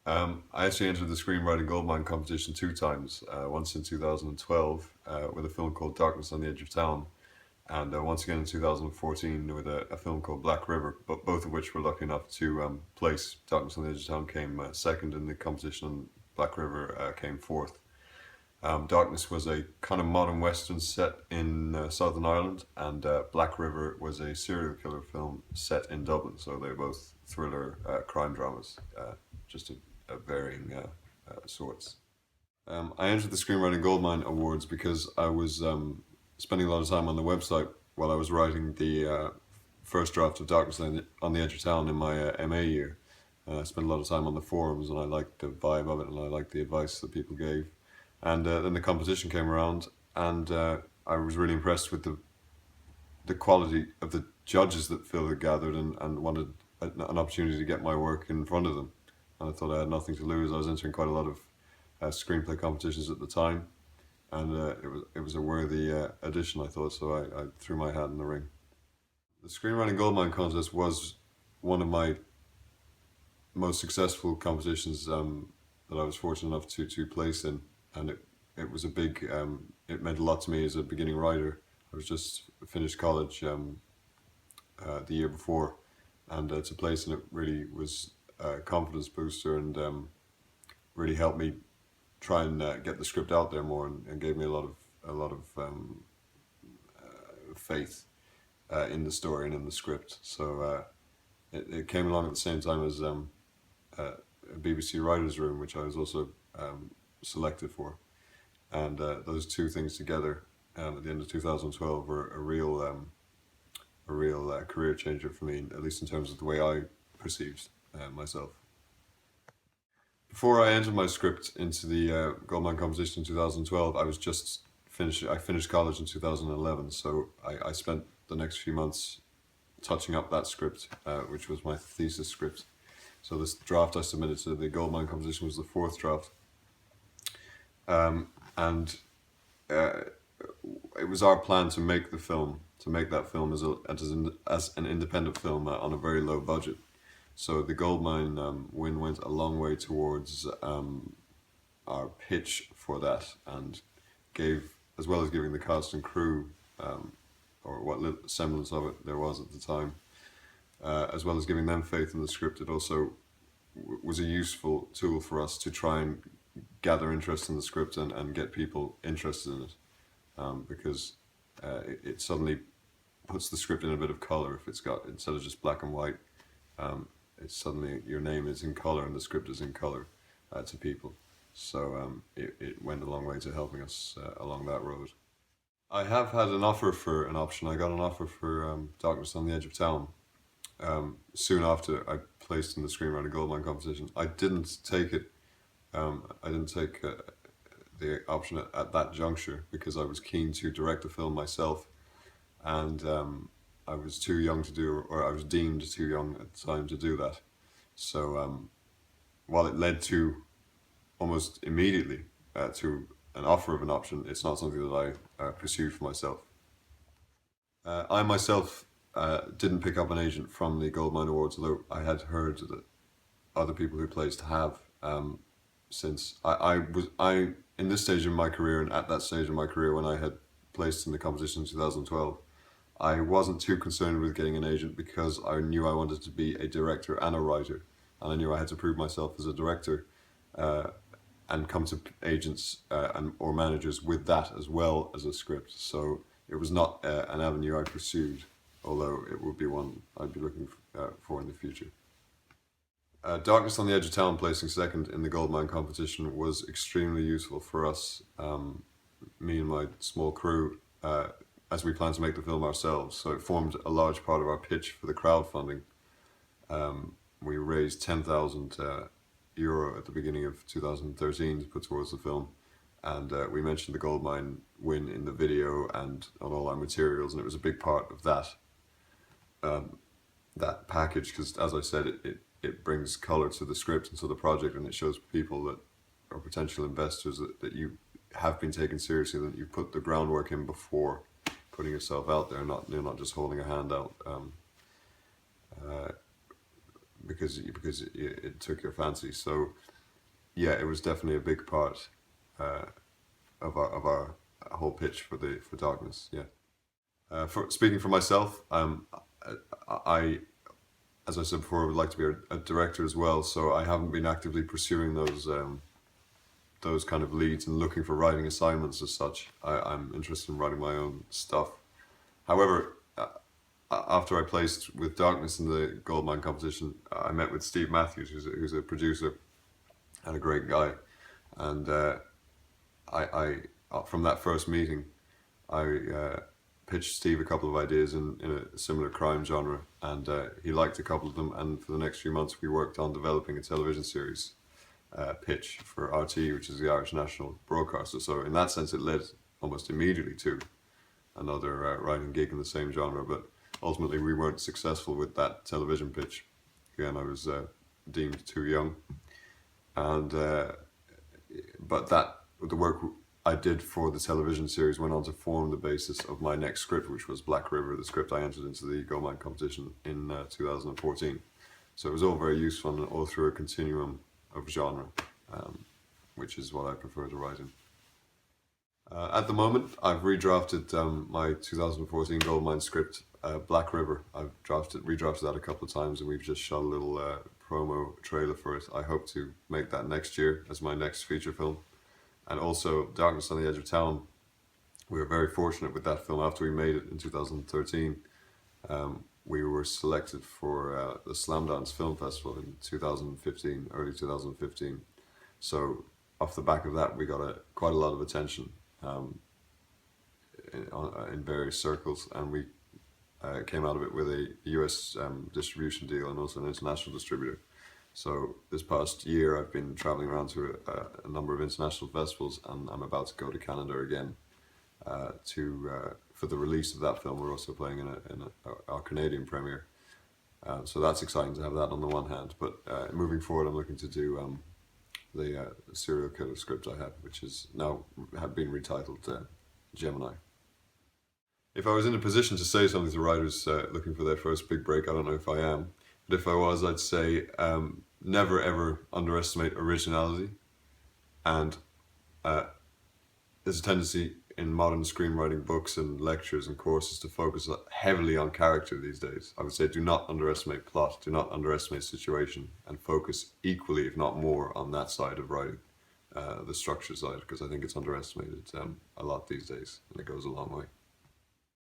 I actually entered the Screenwriting Goldmine competition two times, once in 2012 with a film called Darkness on the Edge of Town, and once again in 2014 with a film called Black River, but both of which were lucky enough to place. Darkness on the Edge of Town came second in the competition, and Black River came fourth. Darkness was a kind of modern western set in Southern Ireland, and Black River was a serial killer film set in Dublin. So they're both thriller crime dramas, just of varying sorts. I entered the Screenwriting Goldmine Awards because I was spending a lot of time on the website while I was writing the first draft of Darkness on the Edge of Town in my MA year. I spent a lot of time on the forums, and I liked the vibe of it, and I liked the advice that people gave. And then the competition came around, and I was really impressed with the quality of the judges that Phil had gathered, and wanted an opportunity to get my work in front of them. And I thought I had nothing to lose. I was entering quite a lot of screenplay competitions at the time, and it was a worthy addition, I thought. So I threw my hat in the ring. The Screenwriting Goldmine contest was one of my most successful competitions that I was fortunate enough to place in, and it was a big, it meant a lot to me as a beginning writer. I was just finished college the year before, and to place in it really was a confidence booster, and really helped me try and get the script out there more, and gave me a lot of faith in the story and in the script. So it came along at the same time as a BBC Writers' Room, which I was also selected for, and those two things together at the end of 2012 were a real career changer for me, at least in terms of the way I perceived myself. Before I entered my script into the Goldmine competition in 2012, I finished college in 2011, so I spent the next few months touching up that script, which was my thesis script. So this draft I submitted to the Goldmine competition was the fourth draft. And it was our plan to make that film as an independent film on a very low budget. So the Goldmine win went a long way towards our pitch for that, and as well as giving the cast and crew, or what little semblance of it there was at the time, as well as giving them faith in the script, it also was a useful tool for us to try and gather interest in the script and get people interested in it, because it suddenly puts the script in a bit of color. If it's got, instead of just black and white, it's suddenly your name is in color and the script is in color to people. So it went a long way to helping us along that road. I have had an offer for an option. I got an offer for Darkness on the Edge of Town soon after I placed in the Screenwriting Goldmine competition. I didn't take it. I didn't take the option at that juncture because I was keen to direct the film myself, and I was too young to do, or I was deemed too young at the time to do that. So while it led to almost immediately to an offer of an option, it's not something that I pursued for myself. I myself didn't pick up an agent from the Goldmine Awards, although I had heard that other people who placed have. Since I in this stage of my career, and at that stage of my career when I had placed in the competition in 2012, I wasn't too concerned with getting an agent because I knew I wanted to be a director and a writer, and I knew I had to prove myself as a director, and come to agents or managers with that as well as a script. So it was not an avenue I pursued, although it would be one I'd be looking for in the future. Darkness on the Edge of Town placing second in the Goldmine competition was extremely useful for us, me and my small crew, as we planned to make the film ourselves. So it formed a large part of our pitch for the crowdfunding. We raised €10,000 at the beginning of 2013 to put towards the film, and we mentioned the Goldmine win in the video and on all our materials, and it was a big part of that package, because as I said, it brings color to the script and to the project, and it shows people that are potential investors that you have been taken seriously, that you put the groundwork in before putting yourself out there, you're not just holding a hand out because it took your fancy. So yeah, it was definitely a big part uh, of our whole pitch for Darkness. Yeah. For speaking for myself, I, as I said before, would like to be a director as well. So I haven't been actively pursuing those kind of leads and looking for writing assignments as such. I'm interested in writing my own stuff. However, after I placed with Darkness in the Goldmine competition, I met with Steve Matthews, who's a producer and a great guy, and from that first meeting, I pitched Steve a couple of ideas in a similar crime genre, and he liked a couple of them. And for the next few months, we worked on developing a television series pitch for RT, which is the Irish National Broadcaster. So in that sense, it led almost immediately to another writing gig in the same genre. But ultimately, we weren't successful with that television pitch. Again, I was deemed too young, and but the work I did for the television series went on to form the basis of my next script, which was Black River, the script I entered into the Goldmine competition in 2014. So it was all very useful and all through a continuum of genre, which is what I prefer to write in. At the moment, I've redrafted my 2014 Goldmine script, Black River. I've redrafted that a couple of times, and we've just shot a little promo trailer for it. I hope to make that next year as my next feature film. And also Darkness on the Edge of Town. We were very fortunate with that film. After we made it in 2013, we were selected for the Slamdance Film Festival in 2015, early 2015. So off the back of that, we got quite a lot of attention in various circles, and we came out of it with a US distribution deal and also an international distributor. So this past year, I've been traveling around to a number of international festivals, and I'm about to go to Canada again for the release of that film. We're also playing in our Canadian premiere, so that's exciting to have that on the one hand. But moving forward, I'm looking to do the serial killer script I have, which is now been retitled Gemini. If I was in a position to say something to writers looking for their first big break, I don't know if I am, but if I was, I'd say never ever underestimate originality. And there's a tendency in modern screenwriting books and lectures and courses to focus heavily on character these days. I would say do not underestimate plot, do not underestimate situation, and focus equally, if not more, on that side of writing, the structure side, because I think it's underestimated a lot these days, and it goes a long way.